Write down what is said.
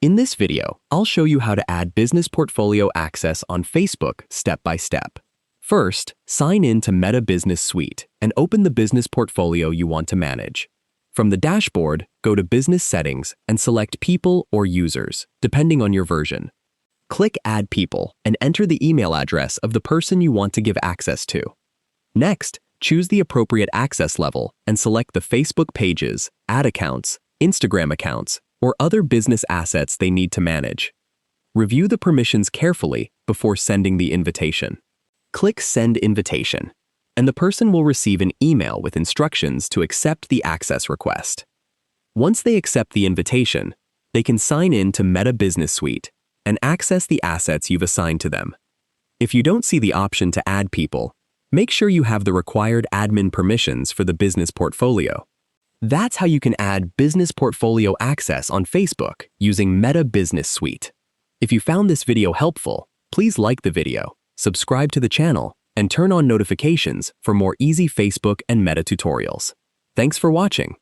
In this video, I'll show you how to add Business Portfolio access on Facebook step by step. First, sign in to Meta Business Suite and open the business portfolio you want to manage. From the dashboard, go to Business Settings and select People or Users, depending on your version. Click Add People and enter the email address of the person you want to give access to. Next, choose the appropriate access level and select the Facebook pages, ad accounts, Instagram accounts, or other business assets they need to manage. Review the permissions carefully before sending the invitation. Click Send Invitation, and the person will receive an email with instructions to accept the access request. Once they accept the invitation, they can sign in to Meta Business Suite and access the assets you've assigned to them. If you don't see the option to add people, make sure you have the required admin permissions for the business portfolio. That's how you can add Business Portfolio access on Facebook using Meta Business Suite. If you found this video helpful, please like the video, subscribe to the channel, and turn on notifications for more easy Facebook and Meta tutorials. Thanks for watching.